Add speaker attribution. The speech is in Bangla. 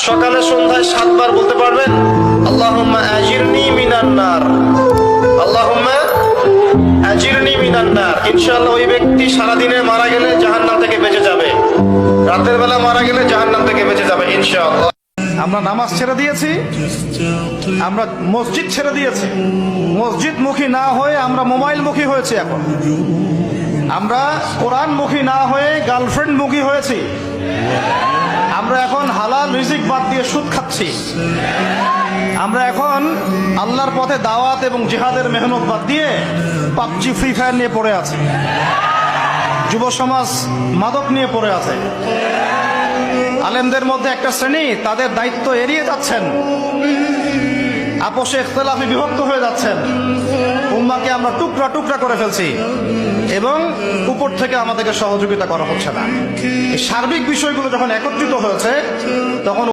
Speaker 1: সকালে সন্ধ্যায় 7 বার বলতে পারবেন আল্লাহুম্মা আজিরনি মিনান নার, আল্লাহুম্মা আজিরনি মিনান নার। ইনশাআল্লাহ ওই ব্যক্তি সারাদিনে মারা গেলে জাহান্নাম থেকে বেঁচে যাবে, রাতের বেলা মারা গেলে জাহান্নাম থেকে বেঁচে যাবে ইনশাআল্লাহ। আমরা নামাজ ছেড়ে দিয়েছি, আমরা মসজিদ ছেড়ে দিয়েছি, মসজিদ মুখী না হয়ে আমরা মোবাইল মুখী হয়েছি। এখন আমরা কোরআন মুখী না হয়ে গার্লফ্রেন্ড মুখী হয়েছি। আমরা এখন হালাল রিজিক বাদ দিয়ে সুদ খাচ্ছি। আমরা এখন আল্লাহর পথে দাওয়াত এবং জিহাদের মেহনত বাদ দিয়ে পাবজি ফ্রি ফায়ার নিয়ে পড়ে আছি। যুব সমাজ মাদক নিয়ে পড়ে আছে। আলেমদের মধ্যে একটা শ্রেণী তাদের দায়িত্ব এড়িয়ে যাচ্ছেন, আপোষে ইখতিলাফে বিভক্ত হয়ে যাচ্ছেন। উম্মাহকে আমরা টুকরা টুকরা করে ফেলছি এবং উপর থেকে আমাদেরকে সহযোগিতা করা হচ্ছে না। এই সার্বিক বিষয়গুলো যখন একত্রিত হয়েছে তখন